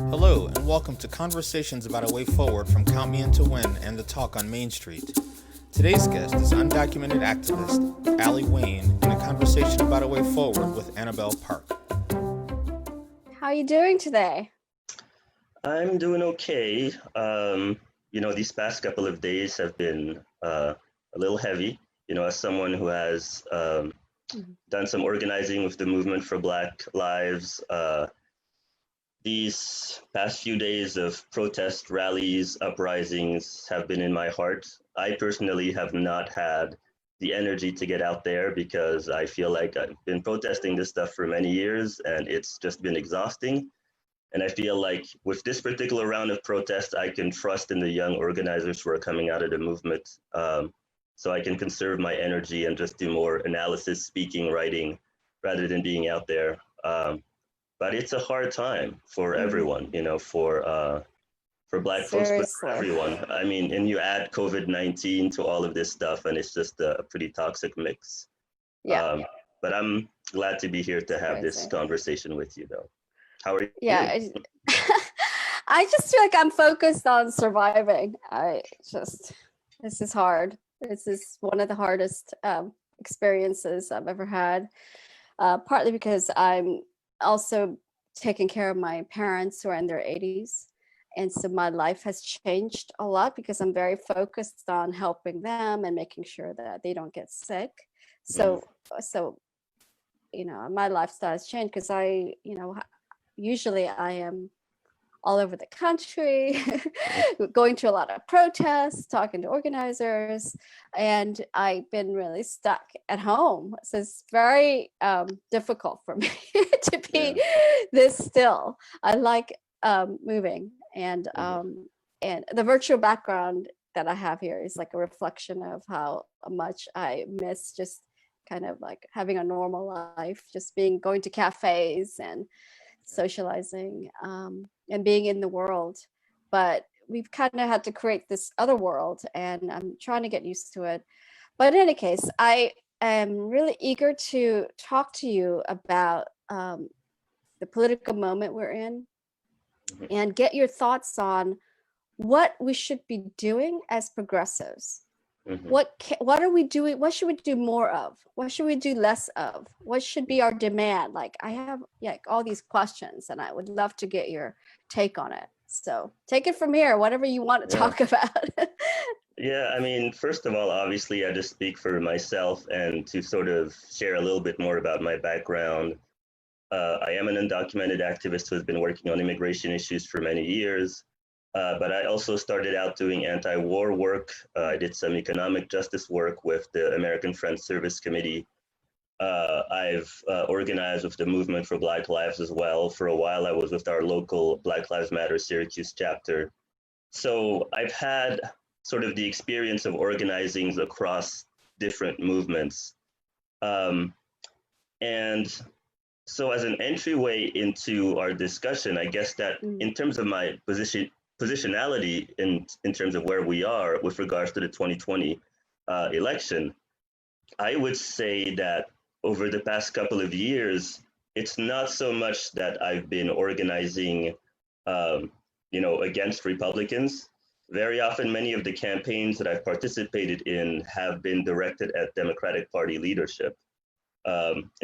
Hello, and welcome to Conversations About a Way Forward from Count Me In to Win and The Talk on Main Street. Today's guest is undocumented activist Aly Wane in a conversation about a way forward with Annabel Park. How are you doing today? I'm doing okay. These past couple of days have been a little heavy. As someone who has done some organizing with the Movement for Black Lives, these past few days of protest rallies, uprisings have been in my heart. I personally have not had the energy to get out there because I feel like I've been protesting this stuff for many years and it's just been exhausting. And I feel like with this particular round of protests, I can trust in the young organizers who are coming out of the movement. So I can conserve my energy and just do more analysis, speaking, writing, rather than being out there. But it's a hard time for everyone, for Black folks, but for everyone. I mean, and you add COVID-19 to all of this stuff, and it's just a pretty toxic mix. Yeah. But I'm glad to be here to have this conversation with you, though. How are you? Yeah, I just feel like I'm focused on surviving. This is hard. This is one of the hardest experiences I've ever had, partly because I'm also taking care of my parents who are in their 80s. And so my life has changed a lot because I'm very focused on helping them and making sure that they don't get sick. So my lifestyle has changed because usually I am all over the country, going to a lot of protests, talking to organizers, and I've been really stuck at home. So it's very difficult for me to be this still. I like moving, and the virtual background that I have here is like a reflection of how much I miss just kind of like having a normal life, just going to cafes and socializing and being in the world. But we've kind of had to create this other world, and I'm trying to get used to it. But in any case, I am really eager to talk to you about the political moment we're in and get your thoughts on what we should be doing as progressives. What are we doing? What should we do more of? What should we do less of? What should be our demand? Like I have all these questions, and I would love to get your take on it. So take it from here, whatever you want to talk about. Yeah, I mean, first of all, obviously, I just speak for myself, and to sort of share a little bit more about my background. I am an undocumented activist who has been working on immigration issues for many years. But I also started out doing anti-war work. I did some economic justice work with the American Friends Service Committee. I've organized with the Movement for Black Lives as well. For a while, I was with our local Black Lives Matter Syracuse chapter. So I've had sort of the experience of organizing across different movements. And so as an entryway into our discussion, I guess that in terms of my positionality in terms of where we are with regards to the 2020 election, I would say that over the past couple of years, it's not so much that I've been organizing, against Republicans. Very often, many of the campaigns that I've participated in have been directed at Democratic Party leadership.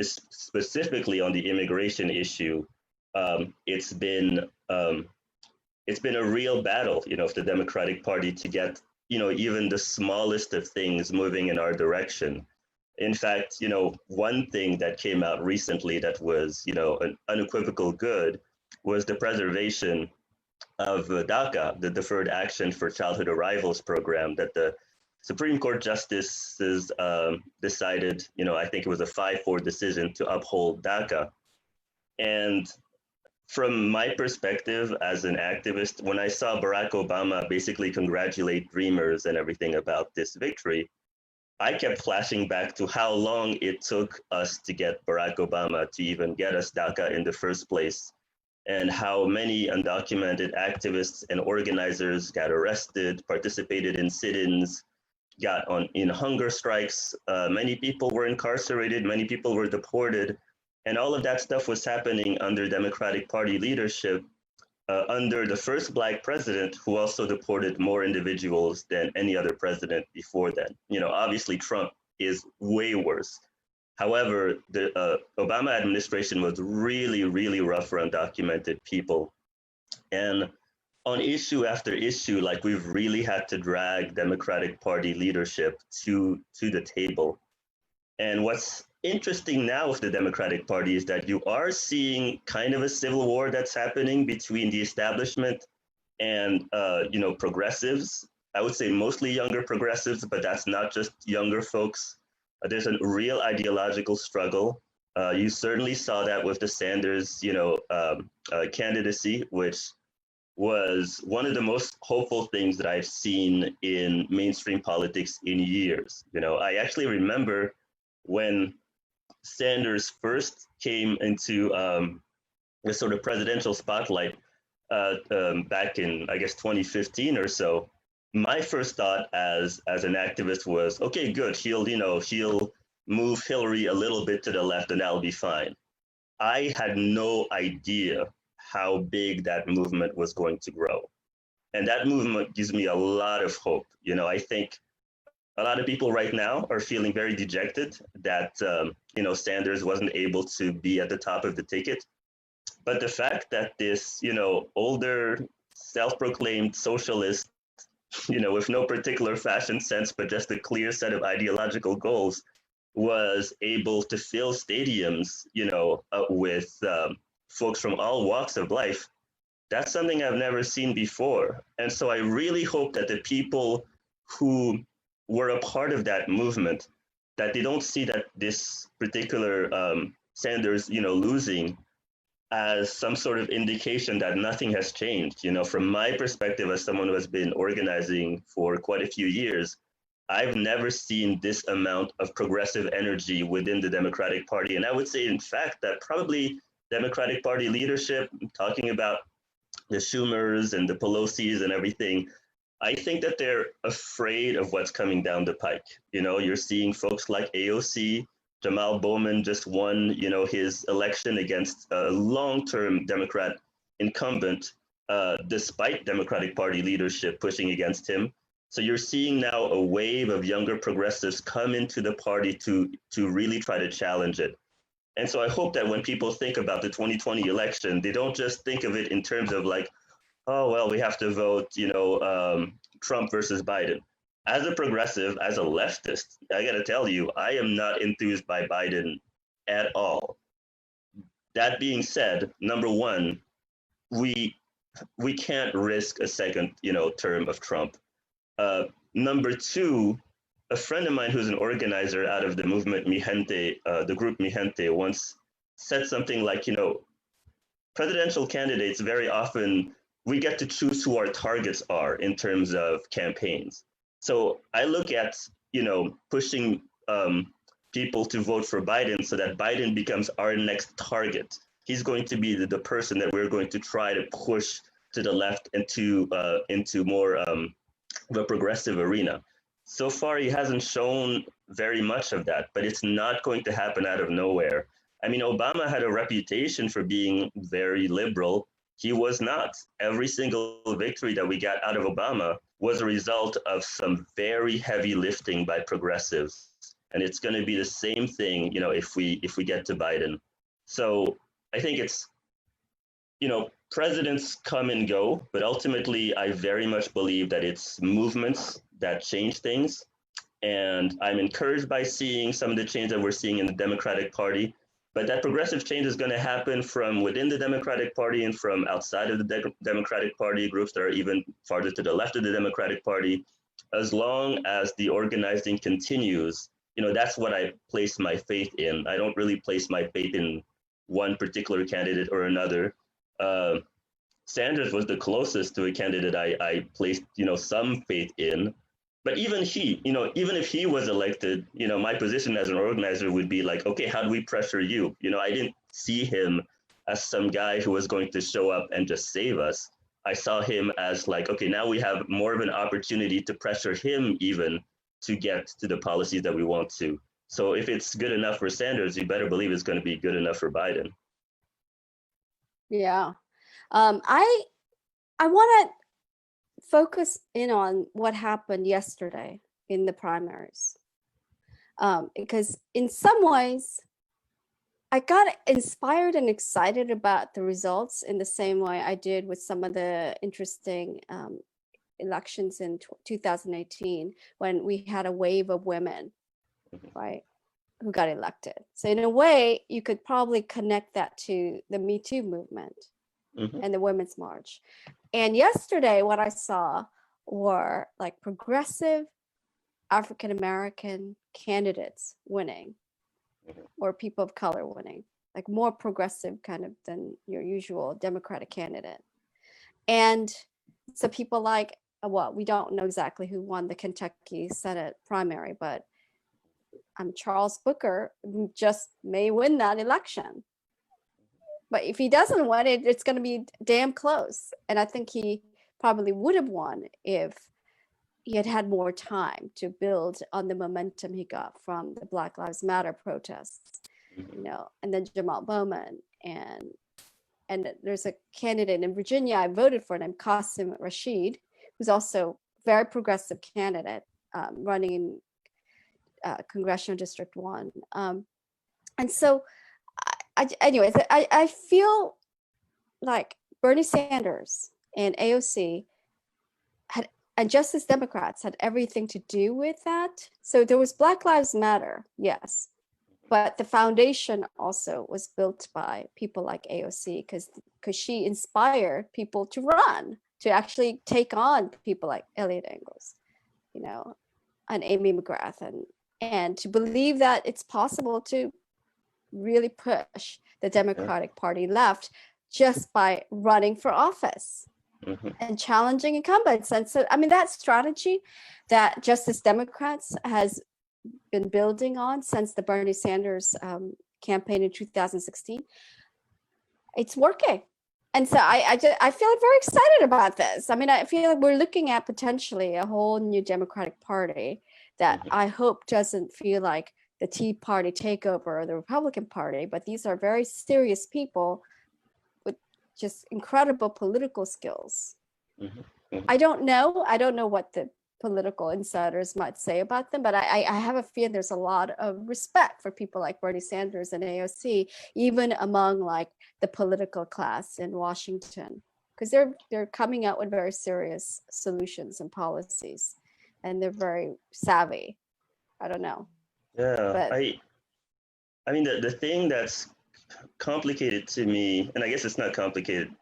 Specifically on the immigration issue, it's been a real battle, for the Democratic Party to get, even the smallest of things moving in our direction. In fact, one thing that came out recently that was, an unequivocal good was the preservation of DACA, the Deferred Action for Childhood Arrivals program that the Supreme Court justices decided, I think it was a 5-4 decision to uphold DACA. And from my perspective as an activist, when I saw Barack Obama basically congratulate Dreamers and everything about this victory, I kept flashing back to how long it took us to get Barack Obama to even get us DACA in the first place, and how many undocumented activists and organizers got arrested, participated in sit-ins, in hunger strikes. Many people were incarcerated, many people were deported. And all of that stuff was happening under Democratic Party leadership. under the first Black president, who also deported more individuals than any other president before then. Obviously Trump is way worse. However, the Obama administration was really, really rough for undocumented people. And on issue after issue, like, we've really had to drag Democratic Party leadership to the table. And what's interesting now with the Democratic Party is that you are seeing kind of a civil war that's happening between the establishment and progressives. I would say mostly younger progressives, but that's not just younger folks. There's a real ideological struggle. You certainly saw that with the Sanders, candidacy, which was one of the most hopeful things that I've seen in mainstream politics in years. I actually remember when Sanders first came into the sort of presidential spotlight back in, I guess, 2015 or so. My first thought as an activist was, okay, good, he'll move Hillary a little bit to the left and that'll be fine. I had no idea how big that movement was going to grow. And that movement gives me a lot of hope. I think a lot of people right now are feeling very dejected that, Sanders wasn't able to be at the top of the ticket. But the fact that this, older, self-proclaimed socialist, with no particular fashion sense, but just a clear set of ideological goals, was able to fill stadiums, with folks from all walks of life, that's something I've never seen before. And so I really hope that the people who were a part of that movement, that they don't see that this particular Sanders, losing as some sort of indication that nothing has changed. From my perspective, as someone who has been organizing for quite a few years, I've never seen this amount of progressive energy within the Democratic Party. And I would say, in fact, that probably Democratic Party leadership, talking about the Schumers and the Pelosi's and everything, I think that they're afraid of what's coming down the pike. You're seeing folks like AOC, Jamal Bowman just won, his election against a long-term Democrat incumbent, despite Democratic Party leadership pushing against him. So you're seeing now a wave of younger progressives come into the party to really try to challenge it. And so I hope that when people think about the 2020 election, they don't just think of it in terms of like, oh, well, we have to vote, Trump versus Biden. As a progressive, as a leftist, I got to tell you, I am not enthused by Biden at all. That being said, number one, we can't risk a second, term of Trump. Number two, a friend of mine who's an organizer out of the movement Mi Gente, the group Mi Gente, once said something like, presidential candidates, very often we get to choose who our targets are in terms of campaigns. So I look at, pushing people to vote for Biden so that Biden becomes our next target. He's going to be the person that we're going to try to push to the left and into more of a progressive arena. So far, he hasn't shown very much of that, but it's not going to happen out of nowhere. I mean, Obama had a reputation for being very liberal. He was not. Every single victory that we got out of Obama was a result of some very heavy lifting by progressives. And it's going to be the same thing, if we get to Biden. So I think it's, presidents come and go, but ultimately I very much believe that it's movements that change things. And I'm encouraged by seeing some of the change that we're seeing in the Democratic Party. But that progressive change is going to happen from within the Democratic Party and from outside of the Democratic Party, groups that are even farther to the left of the Democratic Party. As long as the organizing continues, that's what I place my faith in. I don't really place my faith in one particular candidate or another. Sanders was the closest to a candidate I placed, some faith in. But even he, even if he was elected, my position as an organizer would be like, okay, how do we pressure you? I didn't see him as some guy who was going to show up and just save us. I saw him as like, okay, now we have more of an opportunity to pressure him even to get to the policies that we want to. So if it's good enough for Sanders, you better believe it's going to be good enough for Biden. Yeah. I I want to focus in on what happened yesterday in the primaries, because in some ways, I got inspired and excited about the results in the same way I did with some of the interesting elections in 2018, when we had a wave of women, right, who got elected. So in a way, you could probably connect that to the Me Too movement and the Women's March. And yesterday, what I saw were like progressive African-American candidates winning, or people of color winning, like more progressive kind of than your usual Democratic candidate. And so people like, well, we don't know exactly who won the Kentucky Senate primary, but Charles Booker just may win that election. But if he doesn't win it, it's going to be damn close. And I think he probably would have won if he had had more time to build on the momentum he got from the Black Lives Matter protests, and then Jamal Bowman, and there's a candidate in Virginia I voted for named Qasim Rashid, who's also a very progressive candidate, running in Congressional District 1. And so, I feel like Bernie Sanders and AOC and Justice Democrats had everything to do with that. So there was Black Lives Matter, yes, but the foundation also was built by people like AOC, because she inspired people to run, to actually take on people like Elliot Engels, and Amy McGrath, and to believe that it's possible to really push the Democratic Party left just by running for office and challenging incumbents. And so, that strategy that Justice Democrats has been building on since the Bernie Sanders campaign in 2016, it's working. And so I feel very excited about this. I feel like we're looking at potentially a whole new Democratic Party that I hope doesn't feel like the Tea Party takeover or the Republican Party, but these are very serious people with just incredible political skills. I don't know what the political insiders might say about them, but I have a feeling there's a lot of respect for people like Bernie Sanders and AOC, even among like the political class in Washington, because they're coming out with very serious solutions and policies, and they're very savvy. I don't know. Yeah, but I mean, the thing that's complicated to me, and I guess it's not complicated,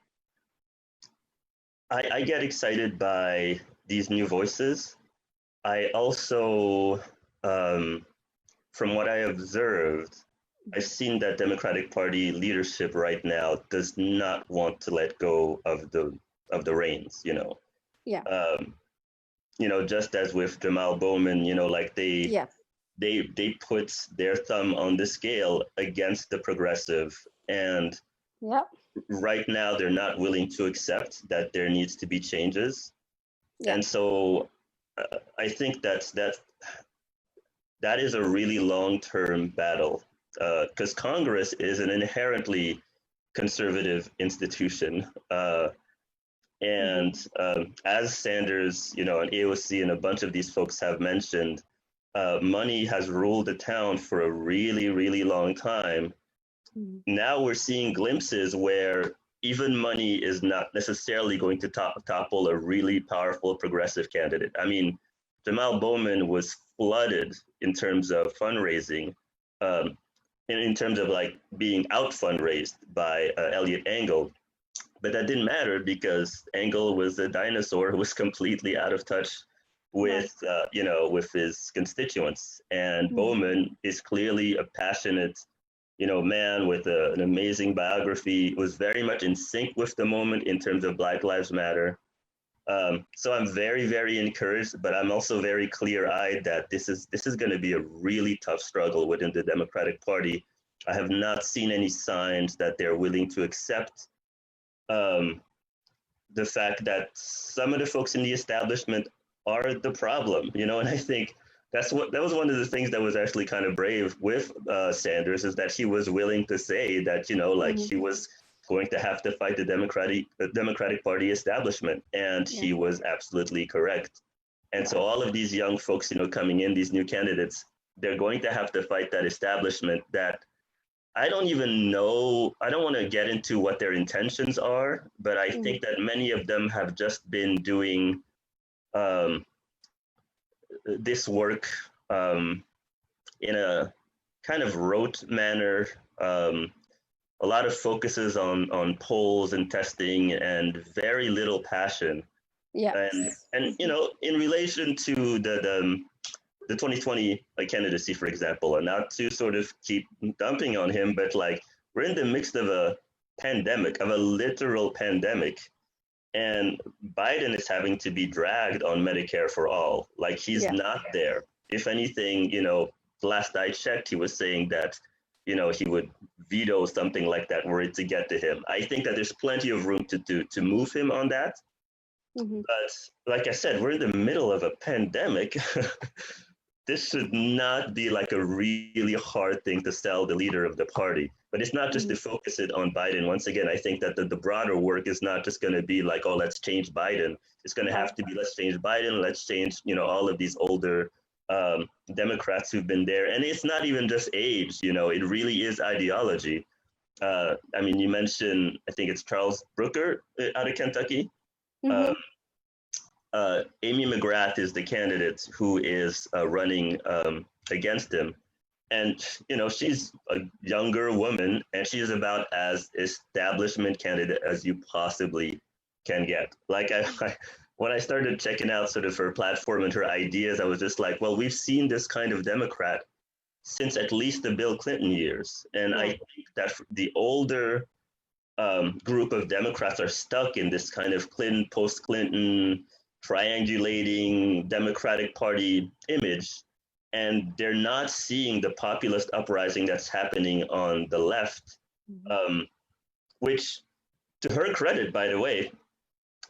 I get excited by these new voices. I also, from what I observed, I've seen that Democratic Party leadership right now does not want to let go of the reins, Yeah. Just as with Jamal Bowman, like they put their thumb on the scale against the progressive, and right now they're not willing to accept that there needs to be changes. And so I think that is a really long-term battle, because Congress is an inherently conservative institution, and as Sanders, and AOC and a bunch of these folks have mentioned, money has ruled the town for a really, really long time. Now we're seeing glimpses where even money is not necessarily going to topple a really powerful progressive candidate. Jamal Bowman was flooded in terms of fundraising, in terms of like being out fundraised by Elliot Engel. But that didn't matter because Engel was a dinosaur who was completely out of touch with with his constituents. And Bowman is clearly a passionate man with an amazing biography, was very much in sync with the moment in terms of Black Lives Matter. So I'm very, very encouraged, but I'm also very clear-eyed that this is going to be a really tough struggle within the Democratic Party. I have not seen any signs that they're willing to accept the fact that some of the folks in the establishment are the problem, and I think that was one of the things that was actually kind of brave with Sanders, is that he was willing to say that, he was going to have to fight the Democratic Party establishment. And he was absolutely correct. And so all of these young folks, coming in, these new candidates, they're going to have to fight that establishment that I don't even know. I don't want to get into what their intentions are, but I think that many of them have just been doing this work in a kind of rote manner. A lot of focuses on polls and testing and very little passion. Yeah. And in relation to the 2020 candidacy, for example, and not to sort of keep dumping on him, but like we're in the midst of a pandemic, of a literal pandemic, and Biden is having to be dragged on Medicare for all. Like he's not there. If anything, last I checked, he was saying that, he would veto something like that were it to get to him. I think that there's plenty of room to move him on that. But like I said, we're in the middle of a pandemic. This should not be like a really hard thing to sell the leader of the party. But it's not just to focus it on Biden. Once again, I think that the broader work is not just going to be like, oh, let's change Biden. It's going to have to be, let's change Biden, let's change, all of these older Democrats who've been there. And it's not even just age, it really is ideology. I mean, you mentioned, I think it's Charles Brooker out of Kentucky. Amy McGrath is the candidate who is running against him. And, she's a younger woman, and she's about as establishment candidate as you possibly can get. Like, when I started checking out sort of her platform and her ideas, I was just like, well, we've seen this kind of Democrat since at least the Bill Clinton years. And I think that the older group of Democrats are stuck in this kind of Clinton, post-Clinton, triangulating Democratic Party image, and they're not seeing the populist uprising that's happening on the left, which, to her credit, by the way,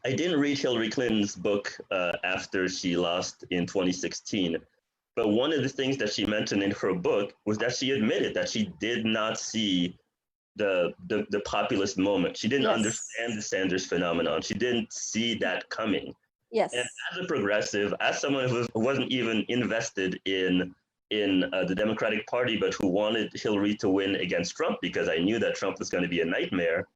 I didn't read Hillary Clinton's book after she lost in 2016, but one of the things that she mentioned in her book was that she admitted that she did not see the populist moment. She didn't understand the Sanders phenomenon. She didn't see that coming. Yes. And as a progressive, as someone who wasn't even invested in the Democratic Party, but who wanted Hillary to win against Trump because I knew that Trump was going to be a nightmare,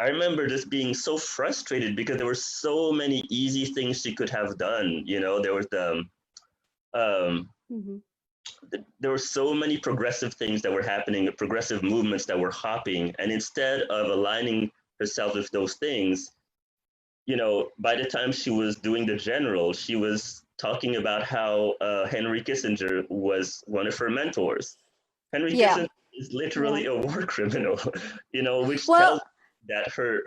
I remember just being so frustrated because there were so many easy things she could have done. There was there were so many progressive things that were happening, progressive movements that were hopping, and instead of aligning herself with those things, by the time she was doing the general, she was talking about how Henry Kissinger was one of her mentors. Henry Kissinger is literally a war criminal, which tells that her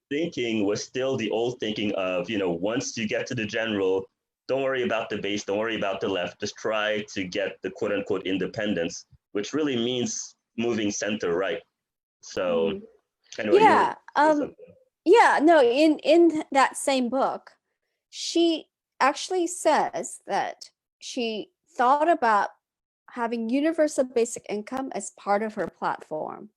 thinking was still the old thinking of, once you get to the general, don't worry about the base, don't worry about the left, just try to get the quote unquote independence, which really means moving center right. So anyway, in that same book, she actually says that she thought about having universal basic income as part of her platform.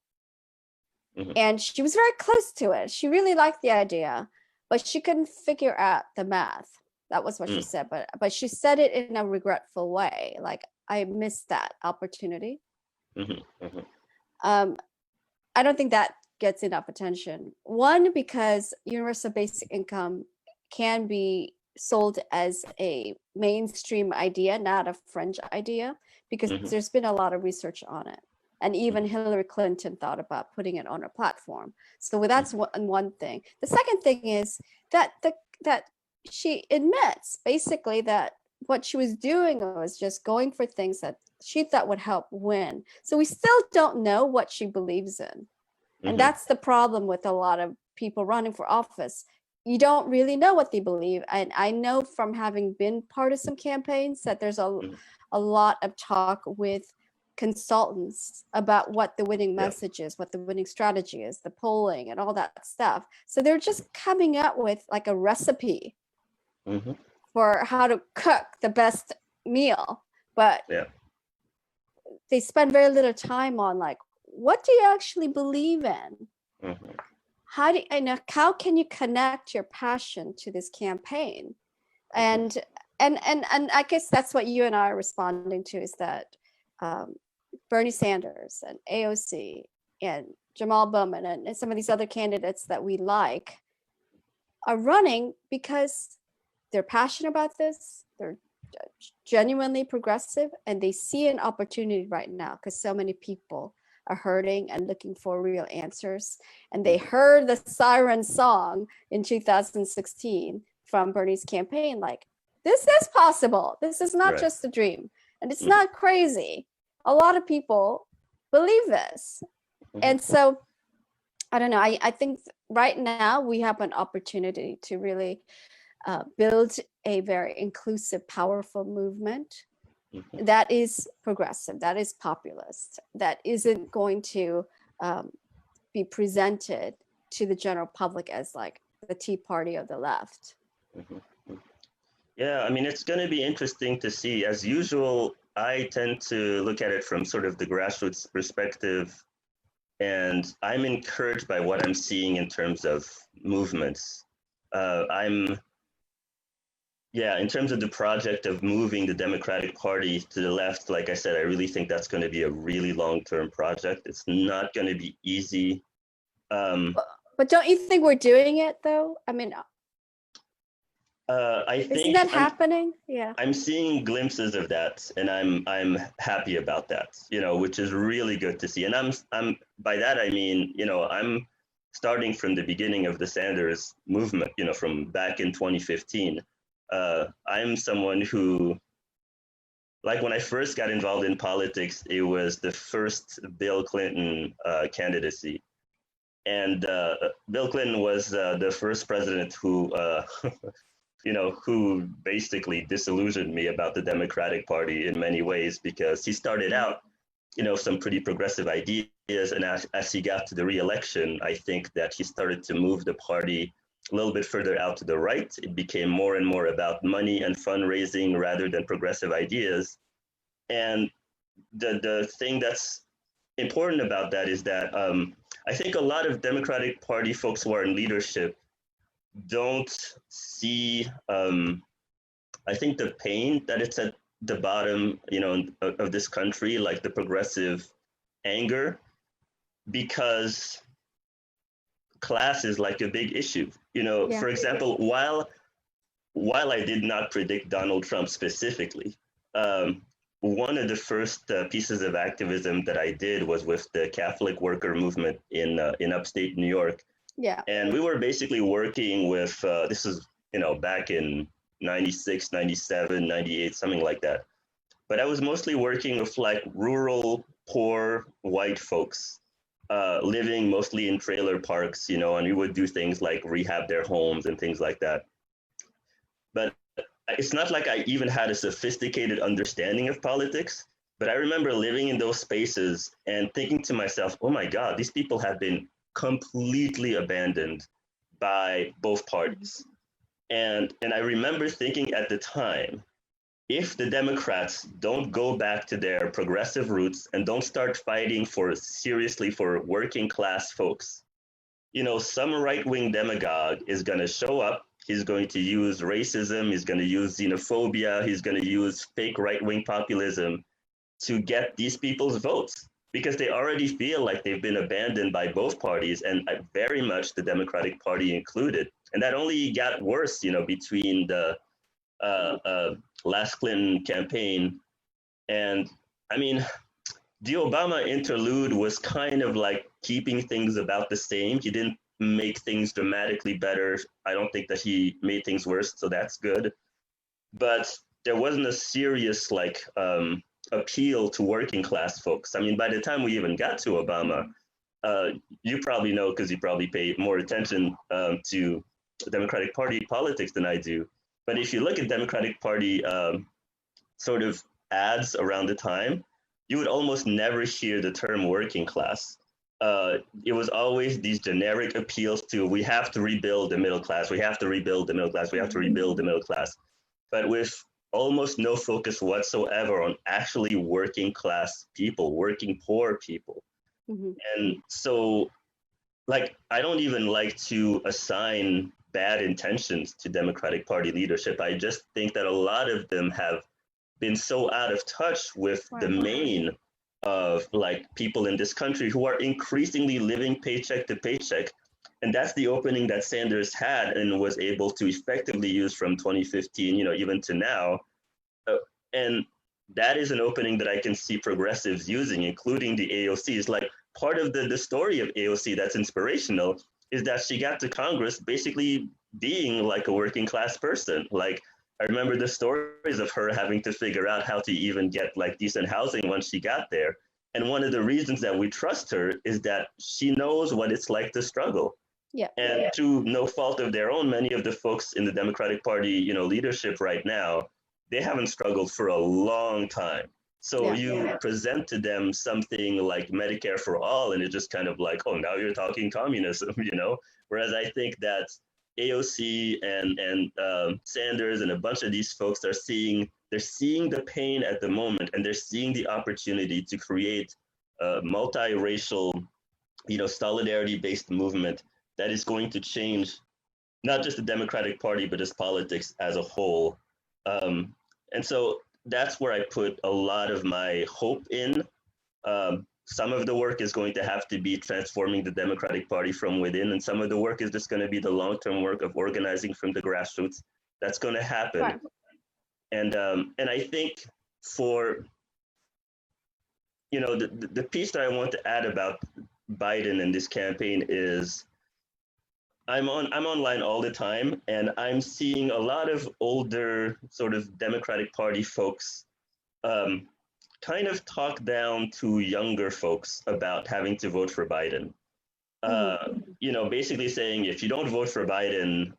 And she was very close to it. She really liked the idea, but she couldn't figure out the math. That was what she said, but she said it in a regretful way. Like, I missed that opportunity. I don't think that gets enough attention. One, because universal basic income can be sold as a mainstream idea, not a fringe idea, because there's been a lot of research on it. And even Hillary Clinton thought about putting it on her platform. So that's one thing. The second thing is that she admits basically that what she was doing was just going for things that she thought would help win. So we still don't know what she believes in. And that's the problem with a lot of people running for office. You don't really know what they believe. And I know from having been part of some campaigns that there's a lot of talk with consultants about what the winning message is, what the winning strategy is, the polling and all that stuff. So they're just coming up with like a recipe for how to cook the best meal. But they spend very little time on like, what do you actually believe in? Mhm. How can you connect your passion to this campaign? And I guess that's what you and I are responding to, is that Bernie Sanders and AOC and Jamal Bowman and some of these other candidates that we like are running because they're passionate about this. They're genuinely progressive, and they see an opportunity right now because so many people are hurting and looking for real answers. And they heard the siren song in 2016 from Bernie's campaign, like, this is possible. This is not Right. just a dream, and it's Mhm. not crazy. A lot of people believe this. And so I don't know. I think right now we have an opportunity to really build a very inclusive, powerful movement Mhm. that is progressive, that is populist, that isn't going to be presented to the general public as like the Tea Party of the left. Mhm. Yeah, I mean, it's going to be interesting to see. As usual, I tend to look at it from sort of the grassroots perspective, and I'm encouraged by what I'm seeing in terms of movements. Yeah, in terms of the project of moving the Democratic Party to the left, like I said, I really think that's going to be a really long-term project. It's not going to be easy. But don't you think we're doing it though? I mean, I isn't think that happening? Yeah. I'm seeing glimpses of that, and I'm happy about that, which is really good to see. And I'm by that I mean, I'm starting from the beginning of the Sanders movement, from back in 2015. I'm someone who, like, when I first got involved in politics, it was the first Bill Clinton candidacy. And Bill Clinton was the first president who who basically disillusioned me about the Democratic Party in many ways, because he started out, some pretty progressive ideas. And as he got to the re-election, I think that he started to move the party a little bit further out to the right. It became more and more about money and fundraising rather than progressive ideas. And the thing that's important about that is that I think a lot of Democratic Party folks who are in leadership don't see, I think, the pain that it's at the bottom, of this country, like the progressive anger, because class is like a big issue. Yeah. For example, while I did not predict Donald Trump specifically, one of the first pieces of activism that I did was with the Catholic worker movement in upstate New York. Yeah. And we were basically working with, this is, back in 96, 97, 98, something like that. But I was mostly working with like rural, poor white folks living mostly in trailer parks, and we would do things like rehab their homes and things like that. But it's not like I even had a sophisticated understanding of politics. But I remember living in those spaces and thinking to myself, oh my God, these people have been completely abandoned by both parties. And I remember thinking at the time, if the Democrats don't go back to their progressive roots and don't start fighting seriously for working class folks, some right-wing demagogue is going to show up. He's going to use racism. He's going to use xenophobia. He's going to use fake right-wing populism to get these people's votes, because they already feel like they've been abandoned by both parties, and very much the Democratic Party included. And that only got worse, between the last Clinton campaign. And I mean, the Obama interlude was kind of like keeping things about the same. He didn't make things dramatically better. I don't think that he made things worse, so that's good. But there wasn't a serious appeal to working class folks. I mean, by the time we even got to Obama, you probably know, because you probably pay more attention to Democratic Party politics than I do. But if you look at Democratic Party sort of ads around the time, you would almost never hear the term working class. It was always these generic appeals to, we have to rebuild the middle class, we have to rebuild the middle class, we have to rebuild the middle class. But with almost no focus whatsoever on actually working class people, working poor people. Mm-hmm. And so like, I don't even like to assign bad intentions to Democratic Party leadership. I just think that a lot of them have been so out of touch with the Right. main of like people in this country who are increasingly living paycheck to paycheck. And that's the opening that Sanders had and was able to effectively use from 2015, even to now. And that is an opening that I can see progressives using, including the AOCs. Like, part of the story of AOC that's inspirational is that she got to Congress basically being like a working class person. Like, I remember the stories of her having to figure out how to even get like decent housing once she got there. And one of the reasons that we trust her is that she knows what it's like to struggle. Yeah. And through no fault of their own, many of the folks in the Democratic Party, leadership right now, they haven't struggled for a long time. So Yeah. you present to them something like Medicare for all, and it's just kind of like, oh, now you're talking communism, Whereas I think that AOC and Sanders and a bunch of these folks they're seeing the pain at the moment, and they're seeing the opportunity to create a multiracial, solidarity-based movement that is going to change not just the Democratic Party, but just politics as a whole. And so that's where I put a lot of my hope in. Some of the work is going to have to be transforming the Democratic Party from within, and some of the work is just going to be the long-term work of organizing from the grassroots. That's going to happen. Right. And I think for the piece that I want to add about Biden and this campaign is I'm online all the time, and I'm seeing a lot of older sort of Democratic Party folks kind of talk down to younger folks about having to vote for Biden. Basically saying if you don't vote for Biden,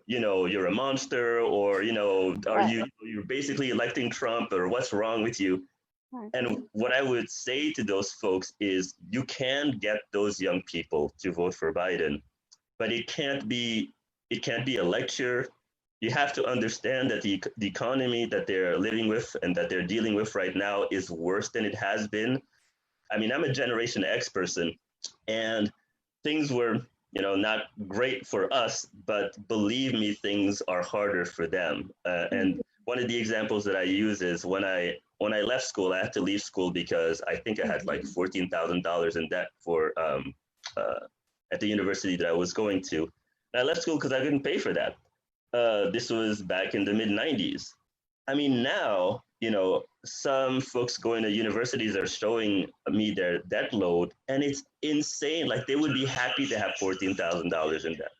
you're a monster, or you're basically electing Trump, or what's wrong with you? Right. And what I would say to those folks is you can get those young people to vote for Biden, but it can't be a lecture. You have to understand that the economy that they're living with and that they're dealing with right now is worse than it has been. I mean, I'm a Generation X person, and things were, not great for us, but believe me, things are harder for them. And one of the examples that I use is when I left school, I had to leave school because I think I had like $14,000 in debt for at the university that I was going to. And I left school because I couldn't pay for that. This was back in the mid 90s. I mean, now, some folks going to universities are showing me their debt load, and it's insane. Like, they would be happy to have $14,000 in debt.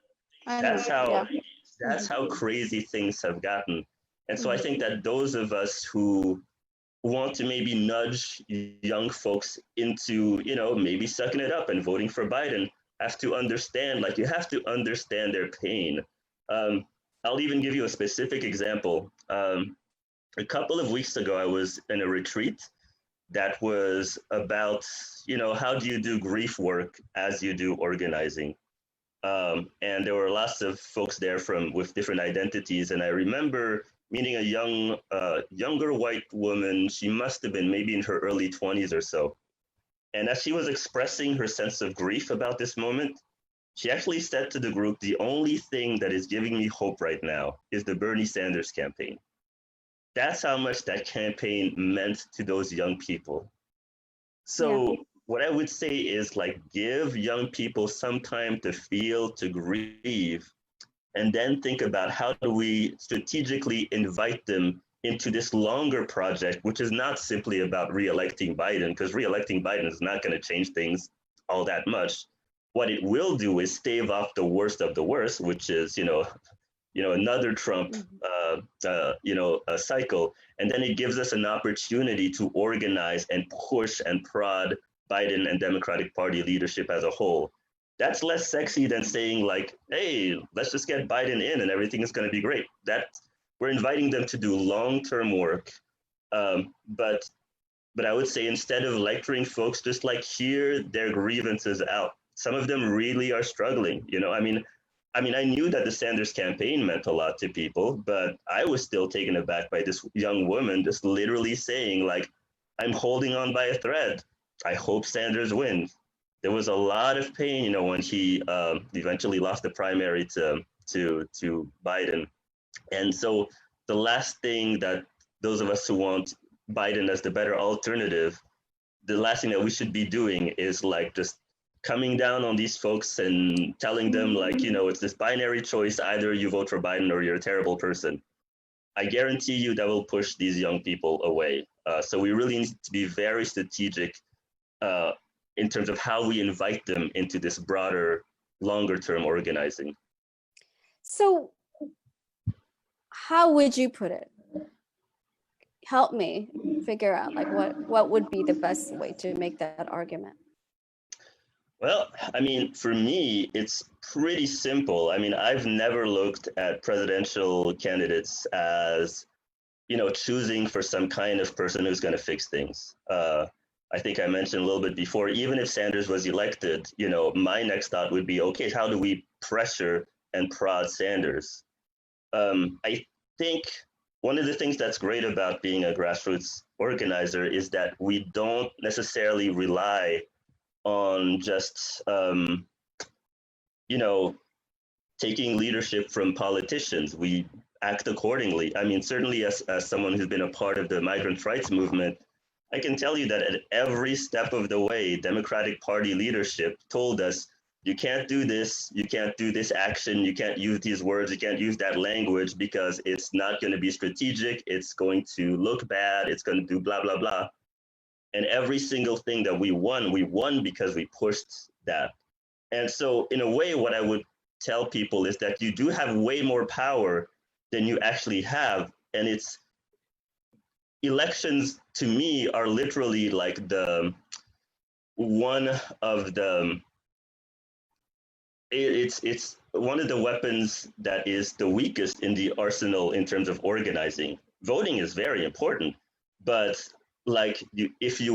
That's how crazy things have gotten. And so I think that those of us who want to maybe nudge young folks into, maybe sucking it up and voting for Biden have to understand, like, you have to understand their pain. I'll even give you a specific example. A couple of weeks ago, I was in a retreat that was about, how do you do grief work as you do organizing? And there were lots of folks there with different identities. And I remember meeting a younger white woman. She must have been maybe in her early 20s or so. And as she was expressing her sense of grief about this moment, she actually said to the group, the only thing that is giving me hope right now is the Bernie Sanders campaign. That's how much that campaign meant to those young people. So what I would say is, like, give young people some time to feel, to grieve, and then think about how do we strategically invite them into this longer project, which is not simply about re-electing Biden, because re-electing Biden is not going to change things all that much. What it will do is stave off the worst of the worst, which is, another Trump, a cycle. And then it gives us an opportunity to organize and push and prod Biden and Democratic Party leadership as a whole. That's less sexy than saying, like, hey, let's just get Biden in and everything is going to be great. We're inviting them to do long-term work. But I would say, instead of lecturing folks, just like hear their grievances out. Some of them really are struggling. I knew that the Sanders campaign meant a lot to people, but I was still taken aback by this young woman just literally saying, like, I'm holding on by a thread. I hope Sanders wins. there was a lot of pain, when he eventually lost the primary to Biden. And so the last thing that those of us who want Biden as the better alternative, the last thing that we should be doing is like just coming down on these folks and telling them like, it's this binary choice, either you vote for Biden or you're a terrible person. I guarantee you that will push these young people away. So we really need to be very strategic in terms of how we invite them into this broader, longer term organizing. So how would you put it? Help me figure out like what would be the best way to make that argument. Well, I mean, for me, it's pretty simple. I mean, I've never looked at presidential candidates as, choosing for some kind of person who's going to fix things. I think I mentioned a little bit before, even if Sanders was elected, my next thought would be, okay, how do we pressure and prod Sanders? I think one of the things that's great about being a grassroots organizer is that we don't necessarily rely on just, taking leadership from politicians. We act accordingly. I mean, certainly as someone who's been a part of the migrant rights movement, I can tell you that at every step of the way, Democratic Party leadership told us, you can't do this, you can't do this action, you can't use these words, you can't use that language because it's not going to be strategic, it's going to look bad, it's going to do blah, blah, blah. And every single thing that we won because we pushed that. And so in a way, what I would tell people is that you do have way more power than you actually have. And it's elections to me are literally like it's one of the weapons that is the weakest in the arsenal in terms of organizing. Voting is very important, but like if you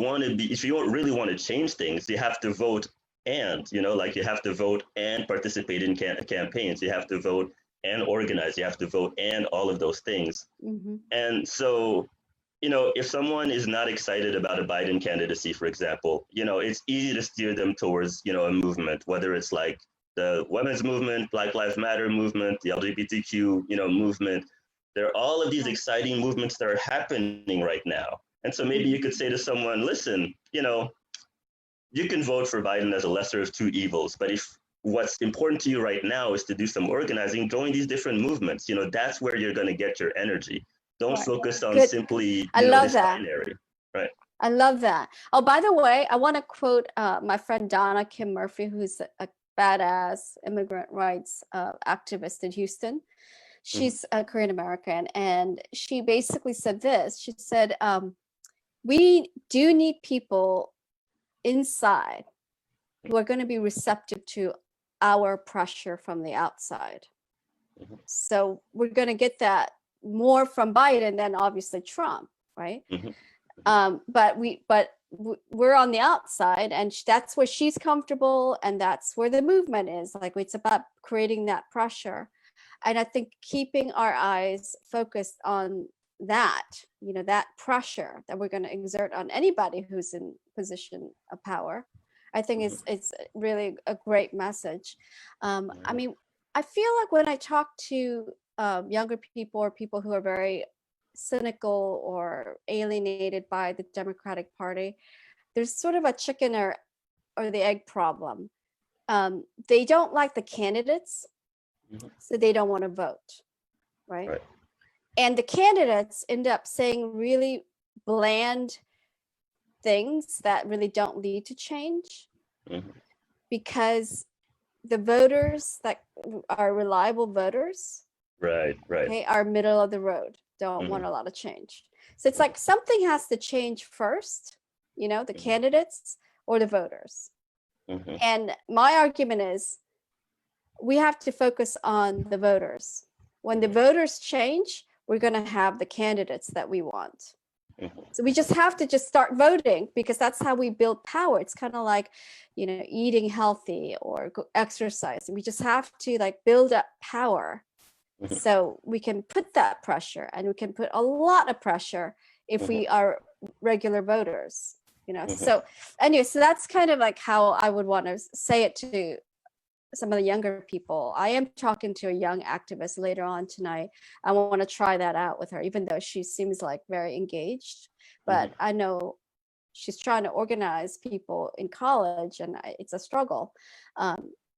really want to change things, you have to vote and, you have to vote and participate in campaigns. You have to vote and organize. You have to vote and all of those things. Mm-hmm. And so, if someone is not excited about a Biden candidacy, for example, it's easy to steer them towards, a movement, whether it's like the women's movement, Black Lives Matter movement, the LGBTQ, movement. There are all of these exciting movements that are happening right now. And so maybe you could say to someone, listen, you can vote for Biden as a lesser of two evils, but if what's important to you right now is to do some organizing, join these different movements. That's where you're going to get your energy. Don't focus on simply this binary. Right. I love that. Oh, by the way, I want to quote my friend Donna Kim Murphy, who's a badass immigrant rights activist in Houston. She's a Korean American, and she basically said this. She said, we do need people inside who are going to be receptive to our pressure from the outside. Mm-hmm. So we're going to get that more from Biden than obviously Trump, right? Mm-hmm. But we're on the outside, and that's where she's comfortable, and that's where the movement is. Like, it's about creating that pressure. And I think keeping our eyes focused on that, that pressure that we're going to exert on anybody who's in position of power, I think it's really a great message. I mean, I feel like when I talk to younger people or people who are very cynical or alienated by the Democratic Party, there's sort of a chicken or the egg problem. They don't like the candidates, so they don't want to vote, right? And the candidates end up saying really bland things that really don't lead to change, because the voters that are reliable voters, okay, are middle of the road, don't want a lot of change. So it's like something has to change first, the candidates or the voters. And my argument is we have to focus on the voters. When the voters change, we're going to have the candidates that we want. So we just have to start voting, because that's how we build power. It's kind of like, eating healthy or exercise. We just have to build up power so we can put that pressure, and we can put a lot of pressure if we are regular voters. So anyway, so that's kind of like how I would want to say it to some of the younger people. I am talking to a young activist later on tonight. I want to try that out with her, even though she seems like very engaged, but I know she's trying to organize people in college, and it's a struggle,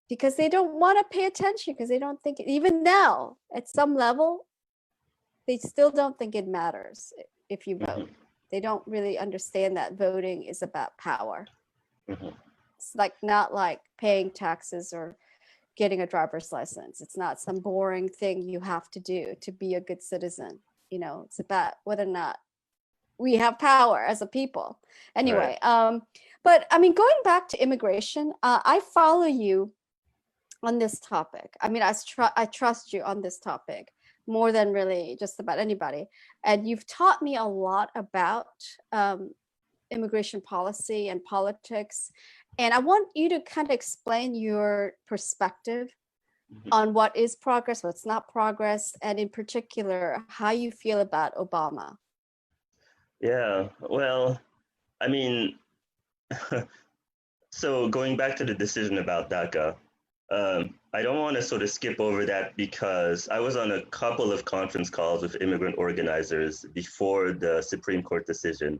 because they don't want to pay attention, because they don't think, even now at some level, they still don't think it matters if you vote. They don't really understand that voting is about power. It's like not like paying taxes or getting a driver's license. It's not some boring thing you have to do to be a good citizen. It's about whether or not we have power as a people. Anyway, but I mean, going back to immigration, I follow you on this topic. I mean, I trust you on this topic more than really just about anybody. And you've taught me a lot about immigration policy and politics. And I want you to kind of explain your perspective on what is progress, what's not progress, and in particular, how you feel about Obama. Yeah, well, I mean, so going back to the decision about DACA, I don't want to sort of skip over that because I was on a couple of conference calls with immigrant organizers before the Supreme Court decision.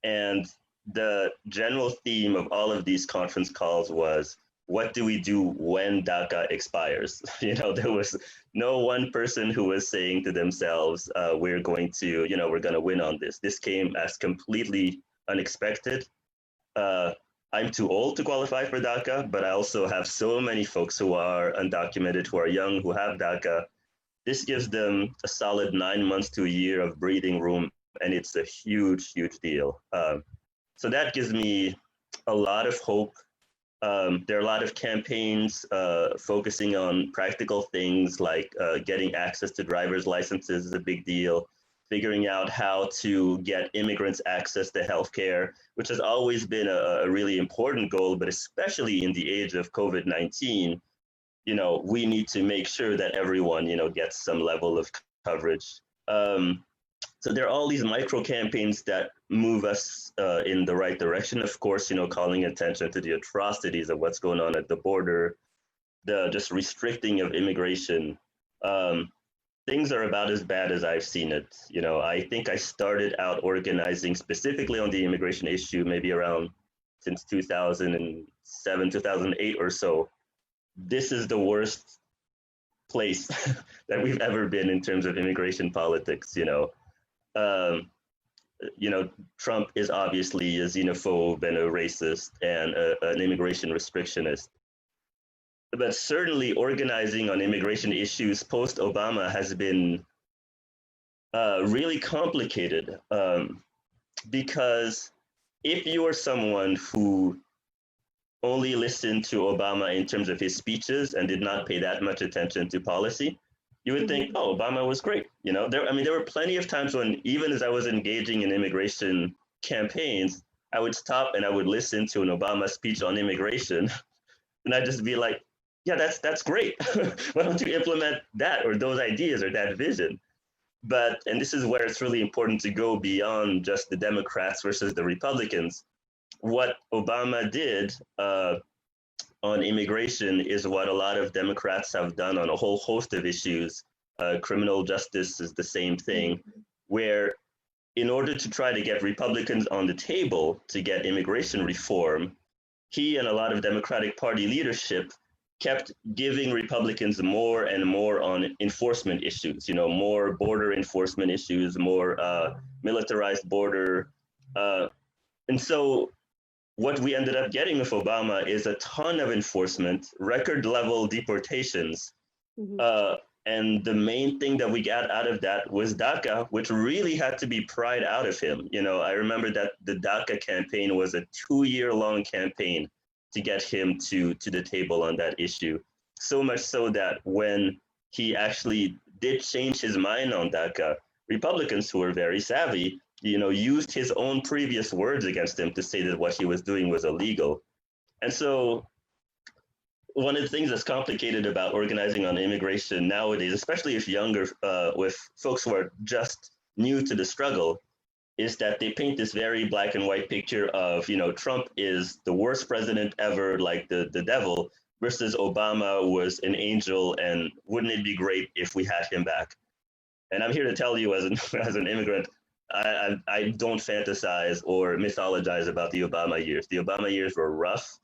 And the general theme of all of these conference calls was, what do we do when DACA expires? There was no one person who was saying to themselves, we're going to win on this. This came as completely unexpected. I'm too old to qualify for DACA, but I also have so many folks who are undocumented, who are young, who have DACA. This gives them a solid 9 months to a year of breathing room, and it's a huge, huge deal. So that gives me a lot of hope. There are a lot of campaigns focusing on practical things like getting access to driver's licenses is a big deal. Figuring out how to get immigrants access to healthcare, which has always been a really important goal, but especially in the age of COVID-19, we need to make sure that everyone, gets some level of coverage. So there are all these micro campaigns that move us in the right direction. Of course, calling attention to the atrocities of what's going on at the border, the just restricting of immigration. Things are about as bad as I've seen it. I think I started out organizing specifically on the immigration issue, maybe around since 2007, 2008 or so. This is the worst place that we've ever been in terms of immigration politics. Trump is obviously a xenophobe and a racist and an immigration restrictionist. But certainly organizing on immigration issues post-Obama has been really complicated because if you are someone who only listened to Obama in terms of his speeches and did not pay that much attention to policy, you would think, oh, Obama was great. There were plenty of times when, even as I was engaging in immigration campaigns, I would stop and I would listen to an Obama speech on immigration, and I'd just be like, yeah, that's great. Why don't you implement that or those ideas or that vision? And this is where it's really important to go beyond just the Democrats versus the Republicans. What Obama did on immigration is what a lot of Democrats have done on a whole host of issues. Criminal justice is the same thing, where in order to try to get Republicans on the table to get immigration reform, he and a lot of Democratic Party leadership kept giving Republicans more and more on enforcement issues, more border enforcement issues, more militarized border. And so what we ended up getting with Obama is a ton of enforcement, record level deportations. And the main thing that we got out of that was DACA, which really had to be pried out of him. I remember that the DACA campaign was a 2-year-long campaign to get him to the table on that issue. So much so that when he actually did change his mind on DACA, Republicans who were very savvy, used his own previous words against him to say that what he was doing was illegal. And so one of the things that's complicated about organizing on immigration nowadays, especially if younger, with folks who are just new to the struggle, is that they paint this very black and white picture of, Trump is the worst president ever, like the devil, versus Obama was an angel, and wouldn't it be great if we had him back? And I'm here to tell you, as an as an immigrant, I don't fantasize or mythologize about the Obama years. The Obama years were rough.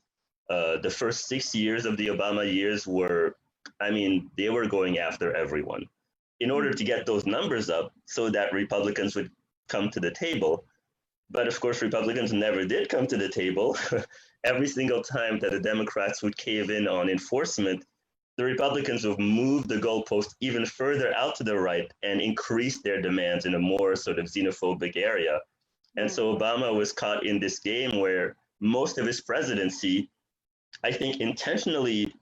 The first 6 years of the Obama years were, I mean, they were going after everyone in order to get those numbers up so that Republicans would come to the table. But of course, Republicans never did come to the table. Every single time that the Democrats would cave in on enforcement, the Republicans would move the goalpost even further out to the right and increase their demands in a more sort of xenophobic area. And so Obama was caught in this game where most of his presidency, I think intentionally,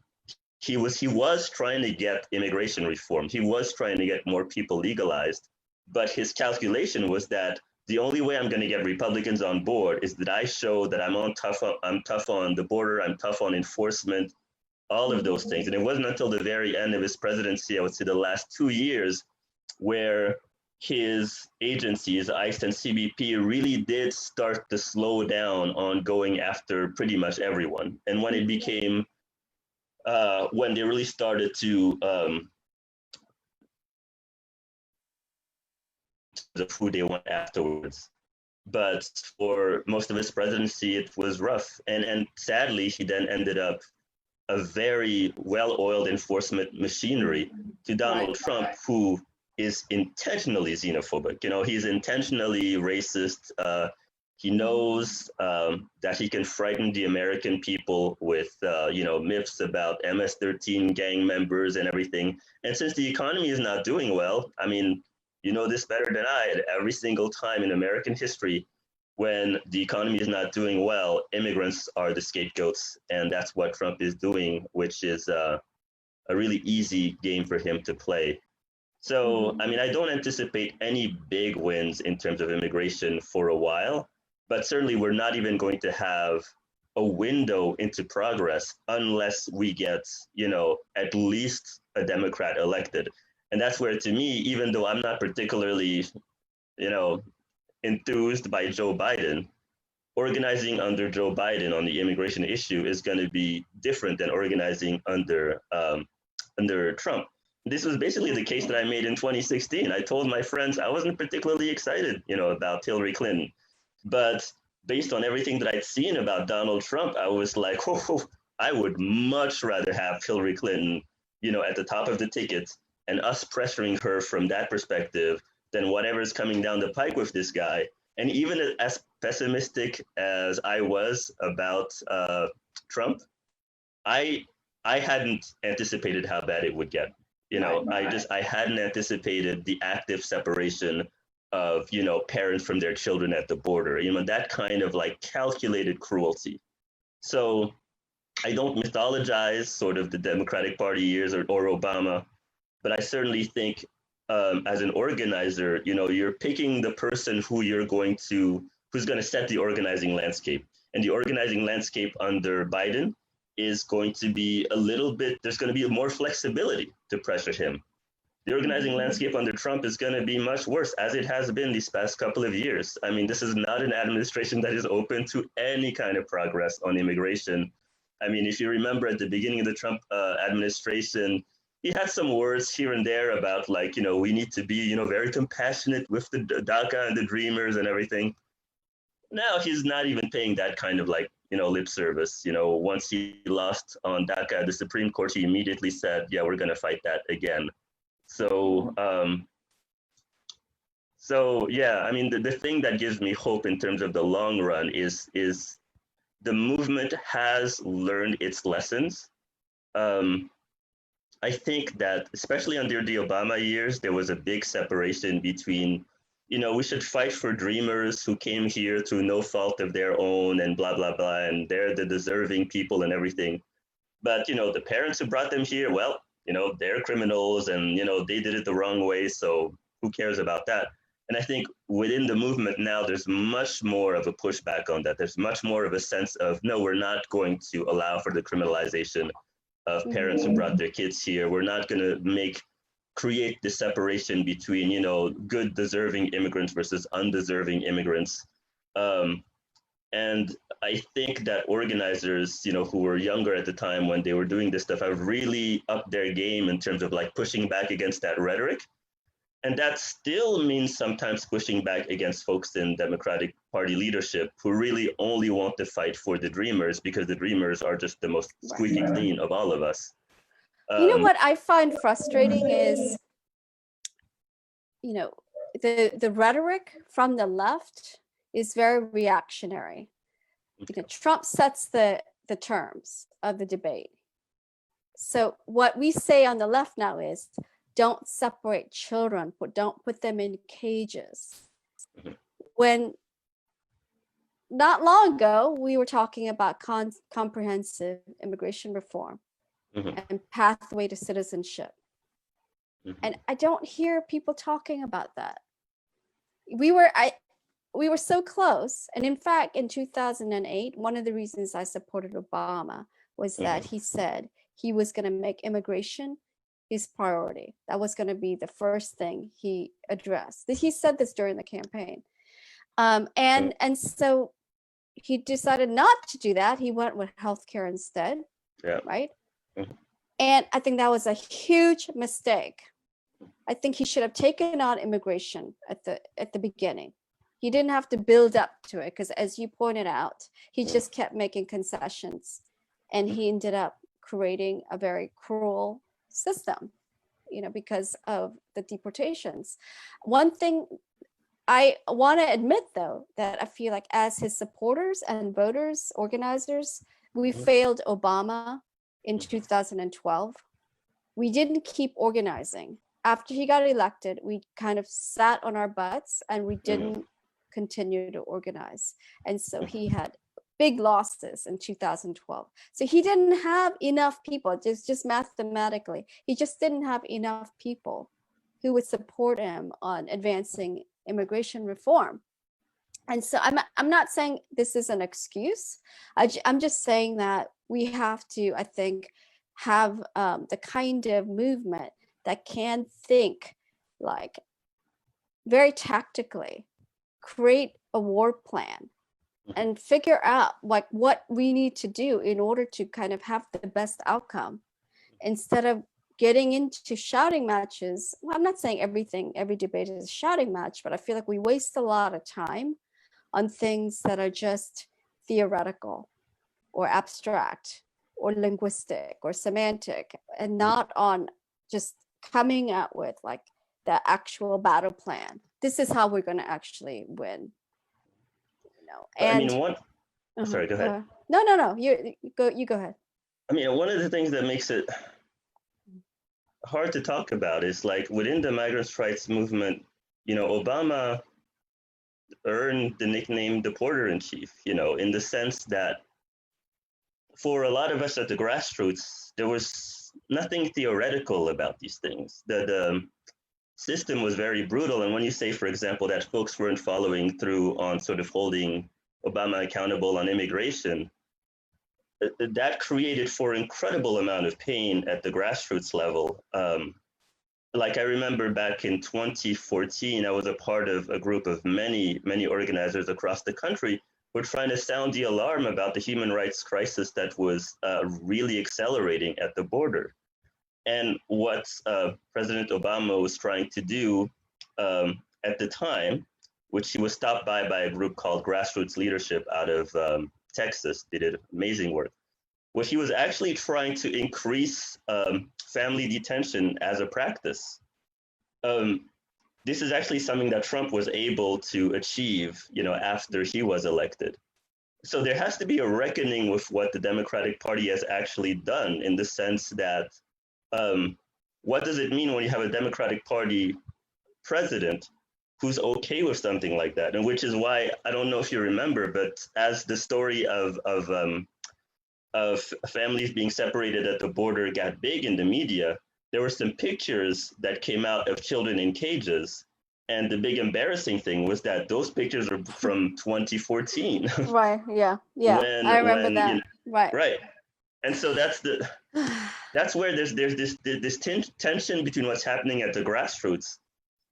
he was trying to get immigration reform. He was trying to get more people legalized, but his calculation was that the only way I'm going to get Republicans on board is that I show that I'm tough on the border, I'm tough on enforcement, all of those things. And it wasn't until the very end of his presidency, I would say the last 2 years, where his agencies, ICE and CBP, really did start to slow down on going after pretty much everyone. And when it became, when they really started to of who they went afterwards. But for most of his presidency, it was rough. And sadly, he then ended up a very well-oiled enforcement machinery to Donald Trump, who is intentionally xenophobic. He's intentionally racist. He knows that he can frighten the American people with, myths about MS-13 gang members and everything. And since the economy is not doing well, I mean, you know this better than I, every single time in American history, when the economy is not doing well, immigrants are the scapegoats. And that's what Trump is doing, which is a really easy game for him to play. So, I mean, I don't anticipate any big wins in terms of immigration for a while, but certainly we're not even going to have a window into progress unless we get, at least a Democrat elected. And that's where, to me, even though I'm not particularly, enthused by Joe Biden, organizing under Joe Biden on the immigration issue is going to be different than organizing under Trump. This was basically the case that I made in 2016. I told my friends I wasn't particularly excited, about Hillary Clinton, but based on everything that I'd seen about Donald Trump, I was like, I would much rather have Hillary Clinton, at the top of the ticket and us pressuring her from that perspective than whatever's coming down the pike with this guy. And even as pessimistic as I was about Trump, I hadn't anticipated how bad it would get. I hadn't anticipated the active separation of, parents from their children at the border, that kind of like calculated cruelty. So I don't mythologize sort of the Democratic Party years or Obama, but I certainly think as an organizer, you're picking the person who's going to set the organizing landscape. And the organizing landscape under Biden is going to be there's going to be more flexibility to pressure him. The organizing landscape under Trump is going to be much worse, as it has been these past couple of years. I mean, this is not an administration that is open to any kind of progress on immigration. I mean, if you remember at the beginning of the Trump administration, he had some words here and there about we need to be, very compassionate with the DACA and the Dreamers and everything. Now he's not even paying that kind of lip service. Once he lost on DACA at the Supreme Court, he immediately said, yeah, we're going to fight that again. So yeah, I mean, the thing that gives me hope in terms of the long run is the movement has learned its lessons. I think that especially under the Obama years, there was a big separation between, we should fight for Dreamers who came here through no fault of their own and blah, blah, blah, and they're the deserving people and everything. But, the parents who brought them here, well, they're criminals and, they did it the wrong way. So who cares about that? And I think within the movement now, there's much more of a pushback on that. There's much more of a sense of, no, we're not going to allow for the criminalization of parents who brought their kids here. We're not going to make create the separation between, you know, good deserving immigrants versus undeserving immigrants. And I think that organizers, you know, who were younger at the time when they were doing this stuff have really upped their game in terms of like pushing back against that rhetoric. And that still means sometimes pushing back against folks in Democratic Party leadership who really only want to fight for the Dreamers because the Dreamers are just the most squeaky clean of all of us. You know what I find frustrating is, you know, the rhetoric from the left is very reactionary. You know, Trump sets the terms of the debate. So what we say on the left now is, don't separate children, don't put them in cages. When not long ago, we were talking about comprehensive immigration reform and pathway to citizenship. And I don't hear people talking about that. We were so close. And in fact, in 2008, one of the reasons I supported Obama was that he said he was going to make immigration his priority. That was going to be the first thing he addressed. He said this during the campaign. And so he decided not to do that. He went with healthcare instead, right? And I think that was a huge mistake. I think he should have taken on immigration at the beginning. He didn't have to build up to it because, as you pointed out, he just kept making concessions, and he ended up creating a very cruel system, you know, because of the deportations. One thing I want to admit, though, that I feel like as his supporters and voters, organizers, we failed Obama in 2012. We didn't keep organizing. After he got elected, we kind of sat on our butts and we didn't continue to organize. And so he had big losses in 2012. So he didn't have enough people, just mathematically. He just didn't have enough people who would support him on advancing immigration reform. And so I'm not saying this is an excuse. I'm just saying that we have to, I think, have the kind of movement that can think like very tactically, create a war plan and figure out like what we need to do in order to kind of have the best outcome, instead of getting into shouting matches. Well, I'm not saying every debate is a shouting match, but I feel like we waste a lot of time on things that are just theoretical or abstract or linguistic or semantic, and not on just coming out with like the actual battle plan. This is how we're going to actually win. You know, and I mean, sorry, go ahead. No. You go ahead. I mean, one of the things that makes it hard to talk about is like within the migrants' rights movement, you know, Obama earned the nickname the Porter-in-Chief, you know, in the sense that for a lot of us at the grassroots, there was nothing theoretical about these things. The system was very brutal. And when you say, for example, that folks weren't following through on sort of holding Obama accountable on immigration, that created for incredible amount of pain at the grassroots level. Like I remember back in 2014, I was a part of a group of many organizers across the country who were trying to sound the alarm about the human rights crisis that was really accelerating at the border. And what President Obama was trying to do at the time, which he was stopped by a group called Grassroots Leadership out of Texas. They did amazing work. What he was actually trying to increase family detention as a practice. This is actually something that Trump was able to achieve, you know, after he was elected. So there has to be a reckoning with what the Democratic Party has actually done, in the sense that what does it mean when you have a Democratic Party president who's okay with something like that? And which is why, I don't know if you remember, but as the story of families being separated at the border got big in the media, there were some pictures that came out of children in cages. And the big embarrassing thing was that those pictures were from 2014. Right, yeah. I remember that. You know, right. And so that's the, that's where there's this tension between what's happening at the grassroots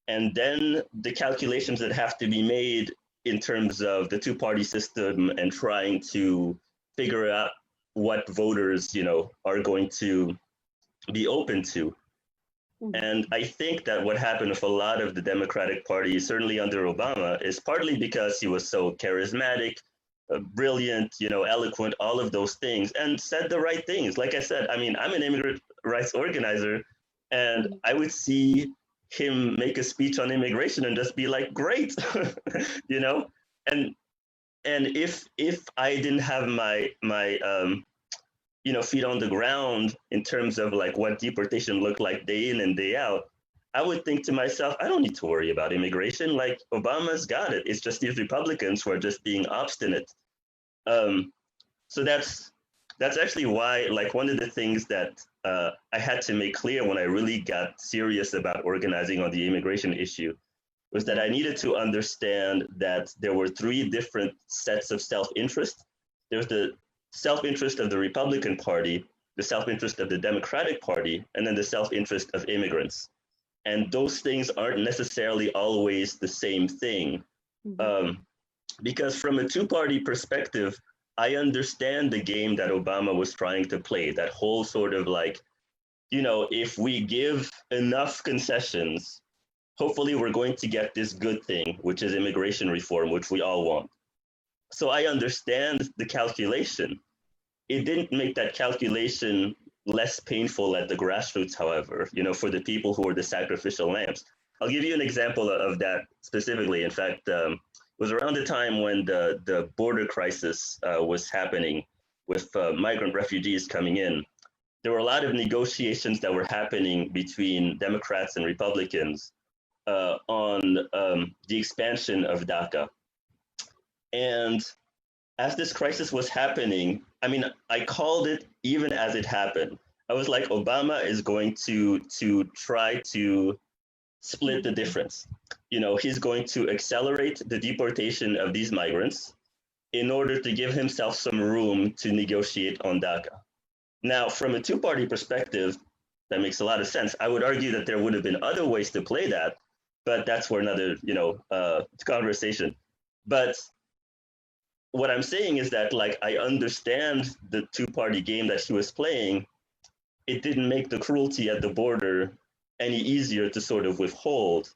and then the calculations that have to be made in terms of the two-party system and trying to figure out what voters, are going to be open to. And I think that what happened with a lot of the Democratic Party, certainly under Obama, is partly because he was so charismatic, brilliant, eloquent, all of those things, and said the right things. Like I said, I mean, I'm an immigrant rights organizer, and I would see him make a speech on immigration and just be like, great, and if I didn't have my feet on the ground in terms of like what deportation looked like day in and day out, I would think to myself, I don't need to worry about immigration. Like Obama's got it. It's just these Republicans who are just being obstinate. So that's actually why, like, one of the things that I had to make clear when I really got serious about organizing on the immigration issue was that I needed to understand that there were three different sets of self-interest. There's the self-interest of the Republican Party, the self-interest of the Democratic Party, and then the self-interest of immigrants. And those things aren't necessarily always the same thing. Because from a two-party perspective, I understand the game that Obama was trying to play, that whole sort of like, if we give enough concessions, hopefully we're going to get this good thing, which is immigration reform, which we all want. So I understand the calculation. It didn't make that calculation less painful at the grassroots, however, for the people who are the sacrificial lambs. I'll give you an example of that specifically. In fact, it was around the time when the border crisis was happening with migrant refugees coming in. There were a lot of negotiations that were happening between Democrats and Republicans on the expansion of DACA. And as this crisis was happening, I mean, I called it even as it happened. I was like, Obama is going to try to split the difference. He's going to accelerate the deportation of these migrants in order to give himself some room to negotiate on DACA. Now, from a two-party perspective, that makes a lot of sense. I would argue that there would have been other ways to play that, but that's for another, conversation. But what I'm saying is that, like, I understand the two-party game that she was playing. It didn't make the cruelty at the border any easier to sort of withhold.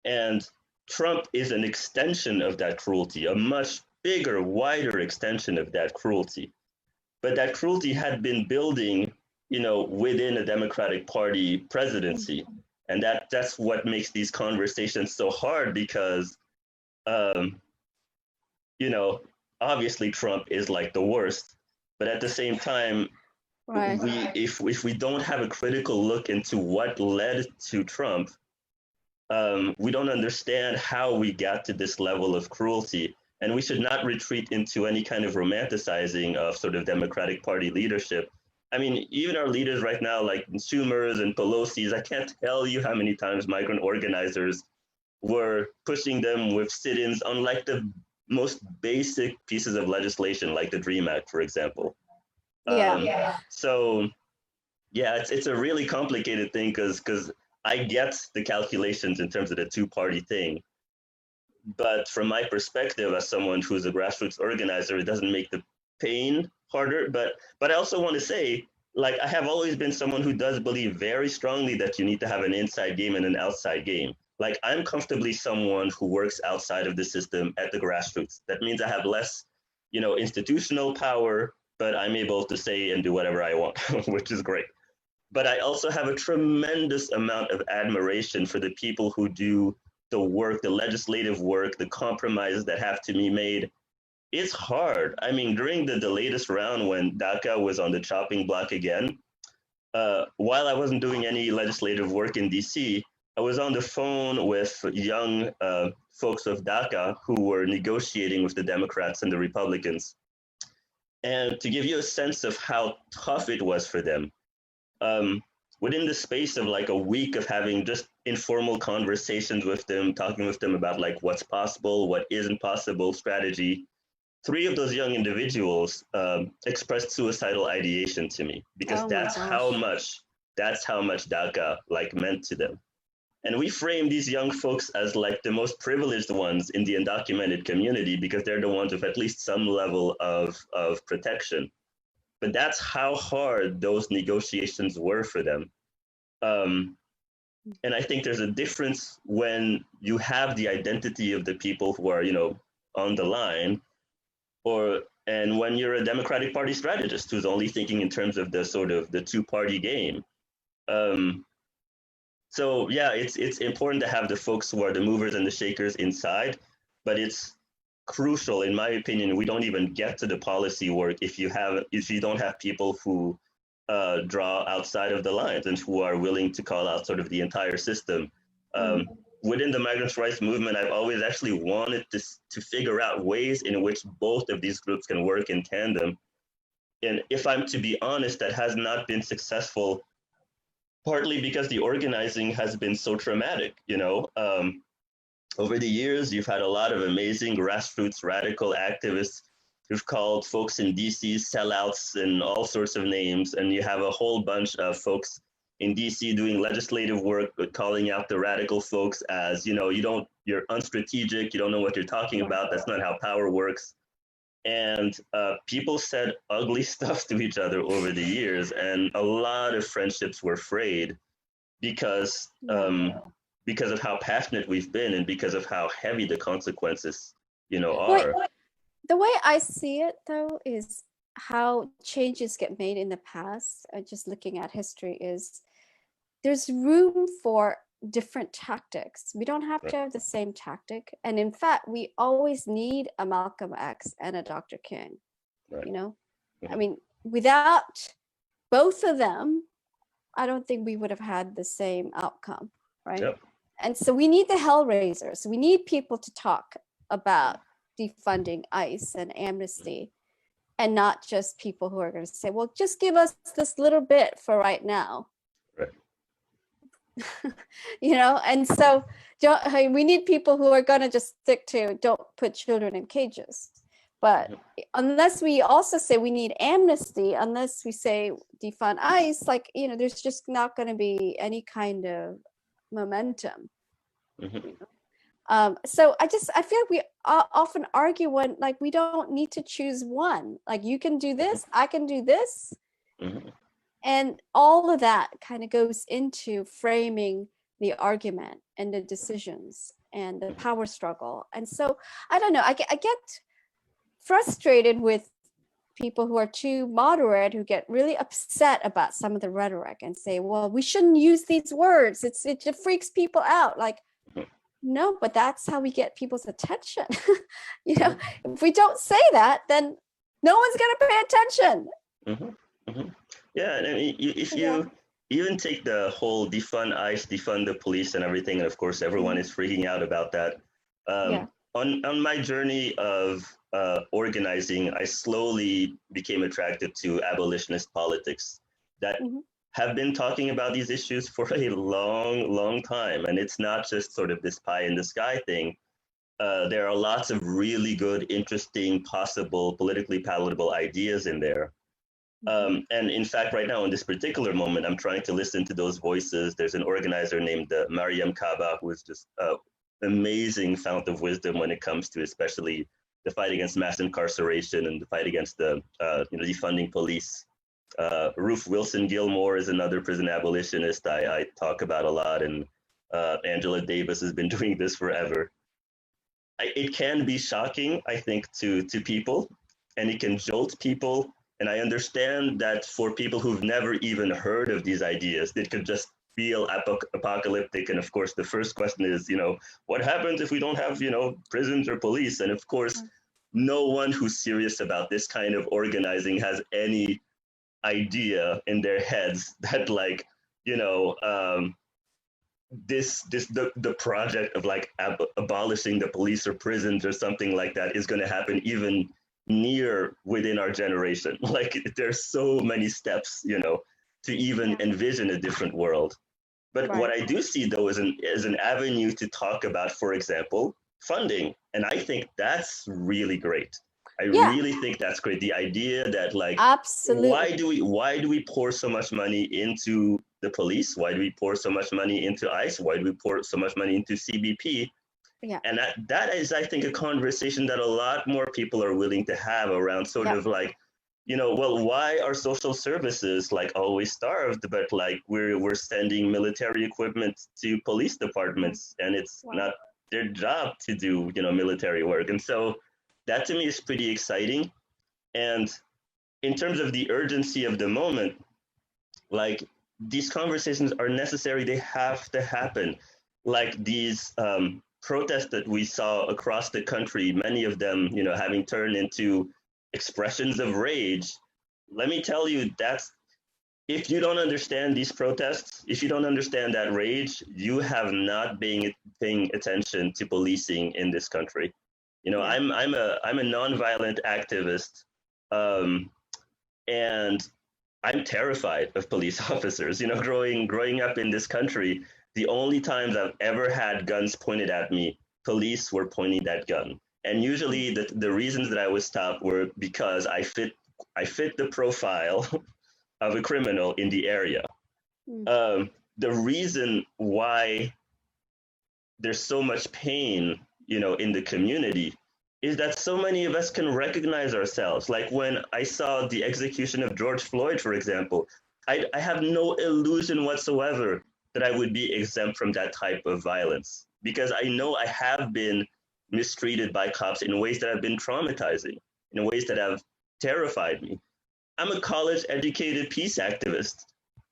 And Trump is an extension of that cruelty, a much bigger, wider extension of that cruelty. But that cruelty had been building, within a Democratic Party presidency. And that's what makes these conversations so hard because, obviously Trump is like the worst, but at the same time, Right. if we don't have a critical look into what led to Trump, we don't understand how we got to this level of cruelty. And we should not retreat into any kind of romanticizing of sort of Democratic Party leadership. I mean, even our leaders right now, like Schumer's and Pelosi's, I can't tell you how many times migrant organizers were pushing them with sit-ins on like the most basic pieces of legislation, like the DREAM Act, for example. So, yeah, it's a really complicated thing because I get the calculations in terms of the two-party thing. But from my perspective, as someone who's a grassroots organizer, it doesn't make the pain harder. But I also want to say, like, I have always been someone who does believe very strongly that you need to have an inside game and an outside game. Like, I'm comfortably someone who works outside of the system at the grassroots. That means I have less, institutional power, but I'm able to say and do whatever I want, which is great. But I also have a tremendous amount of admiration for the people who do the work, the legislative work, the compromises that have to be made. It's hard. I mean, during the latest round when DACA was on the chopping block again, while I wasn't doing any legislative work in DC, I was on the phone with young folks of DACA who were negotiating with the Democrats and the Republicans. And to give you a sense of how tough it was for them, within the space of like a week of having just informal conversations with them, talking with them about like what's possible, what isn't possible, strategy, three of those young individuals expressed suicidal ideation to me, because Oh my that's how much DACA like meant to them. And we frame these young folks as like the most privileged ones in the undocumented community because they're the ones with at least some level of protection. But that's how hard those negotiations were for them. And I think there's a difference when you have the identity of the people who are, on the line, and when you're a Democratic Party strategist who's only thinking in terms of the sort of the two-party game. So yeah, it's important to have the folks who are the movers and the shakers inside, but it's crucial, in my opinion. We don't even get to the policy work if you don't have people who draw outside of the lines and who are willing to call out sort of the entire system. Within the migrants' rights movement, I've always actually wanted to figure out ways in which both of these groups can work in tandem. And if I'm to be honest, that has not been successful, partly because the organizing has been so traumatic. Over the years, you've had a lot of amazing grassroots radical activists who've called folks in DC sellouts and all sorts of names. And you have a whole bunch of folks in DC doing legislative work, but calling out the radical folks as, you're unstrategic, you don't know what you're talking about, that's not how power works. And people said ugly stuff to each other over the years, and a lot of friendships were frayed because of how passionate we've been and because of how heavy the consequences, are. The way I see it, though, is how changes get made in the past. Just looking at history, is there's room for different tactics. We don't have to have the same tactic. And in fact, we always need a Malcolm X and a Dr. King, I mean, without both of them, I don't think we would have had the same outcome, right? Yep. And so we need the Hellraisers. We need people to talk about defunding ICE and amnesty, and not just people who are going to say, well, just give us this little bit for right now. Right. And so we need people who are going to just stick to don't put children in cages. But unless we also say we need amnesty, unless we say defund ICE, there's just not going to be any kind of momentum. So I feel like we often argue when we don't need to choose one. You can do this, I can do this. And all of that kind of goes into framing the argument and the decisions and the power struggle. And so I don't know, I get frustrated with people who are too moderate, who get really upset about some of the rhetoric and say, well, we shouldn't use these words. It freaks people out. No, but that's how we get people's attention. If we don't say that, then no one's going to pay attention. Yeah, and I mean, if you even take the whole defund ICE, defund the police and everything, and of course everyone is freaking out about that. On my journey of organizing, I slowly became attracted to abolitionist politics that have been talking about these issues for a long, long time. And it's not just sort of this pie in the sky thing. There are lots of really good, interesting, possible, politically palatable ideas in there. And in fact, right now, in this particular moment, I'm trying to listen to those voices. There's an organizer named Mariam Kaba, who is just an amazing fount of wisdom when it comes to especially the fight against mass incarceration and the fight against the defunding police. Ruth Wilson Gilmore is another prison abolitionist I talk about a lot, and Angela Davis has been doing this forever. It can be shocking, I think, to people, and it can jolt people. And I understand that for people who've never even heard of these ideas, it could just feel apocalyptic. And of course, the first question is, what happens if we don't have, prisons or police? And of course, no one who's serious about this kind of organizing has any idea in their heads that the project of abolishing the police or prisons or something like that is going to happen even near within our generation. There's so many steps, to even envision a different world. But what I do see though is an avenue to talk about, for example, funding. And I think that's really great. I Yeah. really think that's great. The idea that like, Absolutely. why do we pour so much money into the police? Why do we pour so much money into ICE? Why do we pour so much money into CBP? Yeah. And that is, I think, a conversation that a lot more people are willing to have around sort Yep. of like, well, why are social services like always starved, but like we're sending military equipment to police departments and it's Wow. not their job to do, military work. And so that to me is pretty exciting. And in terms of the urgency of the moment, like these conversations are necessary. They have to happen. Like these protests that we saw across the country, many of them, having turned into expressions of rage. Let me tell you, that's if you don't understand these protests, if you don't understand that rage, you have not been paying attention to policing in this country. Yeah. I'm a nonviolent activist, and I'm terrified of police officers. Growing up in this country, the only times I've ever had guns pointed at me, police were pointing that gun. And usually the reasons that I was stopped were because I fit the profile of a criminal in the area. The reason why there's so much pain, in the community is that so many of us can recognize ourselves. Like when I saw the execution of George Floyd, for example, I have no illusion whatsoever that I would be exempt from that type of violence because I know I have been mistreated by cops in ways that have been traumatizing, in ways that have terrified me. I'm a college educated peace activist.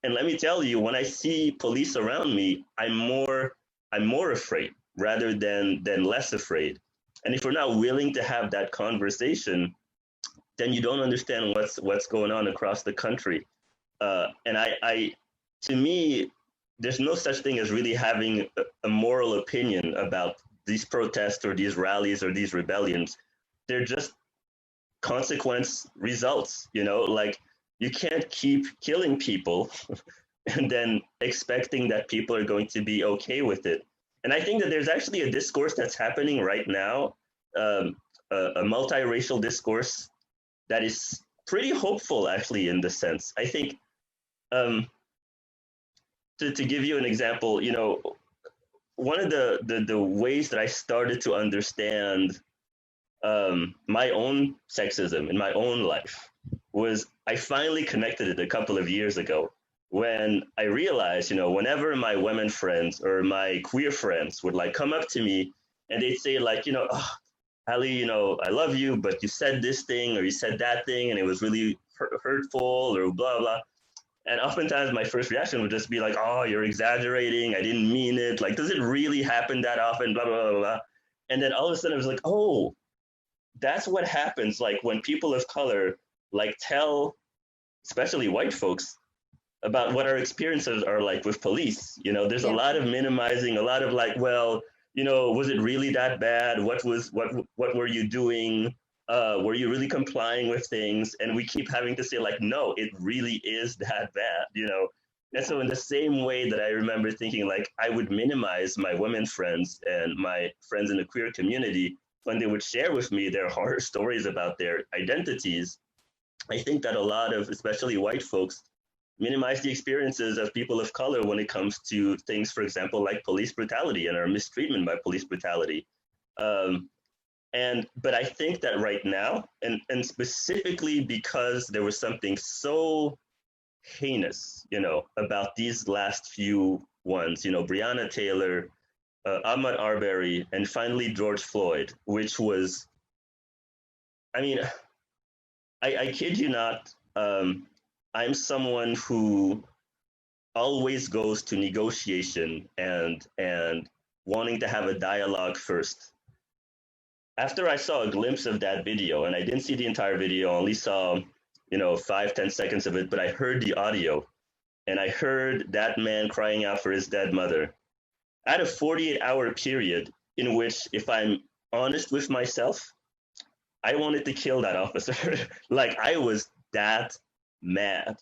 And let me tell you, when I see police around me, I'm more afraid rather than less afraid. And if we're not willing to have that conversation, then you don't understand what's going on across the country. And to me, there's no such thing as really having a moral opinion about these protests or these rallies or these rebellions. They're just consequence results, like you can't keep killing people and then expecting that people are going to be okay with it. And I think that there's actually a discourse that's happening right now, a multiracial discourse that is pretty hopeful, actually, in this sense. I think, to give you an example, one of the ways that I started to understand my own sexism in my own life was I finally connected it a couple of years ago when I realized, whenever my women friends or my queer friends would like come up to me and they'd say like, oh, Aly, I love you, but you said this thing or you said that thing and it was really hurtful or blah, blah. And oftentimes my first reaction would just be like, oh, you're exaggerating. I didn't mean it. Like, does it really happen that often? Blah, blah, blah, blah. And then all of a sudden I was like, oh, that's what happens. Like when people of color like tell, especially white folks, about what our experiences are like with police. There's a lot of minimizing, a lot of like, well, was it really that bad? What were you doing? Were you really complying with things? And we keep having to say like, no, it really is that bad, And so in the same way that I remember thinking like I would minimize my women friends and my friends in the queer community when they would share with me their horror stories about their identities, I think that a lot of, especially white folks, minimize the experiences of people of color when it comes to things, for example, like police brutality and our mistreatment by police brutality. But I think that right now, and specifically because there was something so heinous, about these last few ones, Breonna Taylor, Ahmaud Arbery, and finally George Floyd, which was, I mean, I kid you not, I'm someone who always goes to negotiation and wanting to have a dialogue first. After I saw a glimpse of that video, and I didn't see the entire video, I only saw, 5-10 seconds of it, but I heard the audio, and I heard that man crying out for his dead mother. I had a 48-hour period in which, if I'm honest with myself, I wanted to kill that officer. Like I was that mad,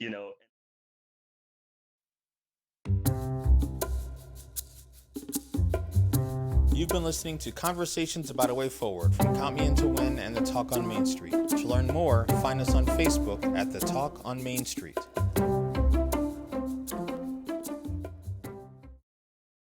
You've been listening to Conversations About a Way Forward from Count Me In to Win and The Talk on Main Street. To learn more, find us on Facebook at The Talk on Main Street.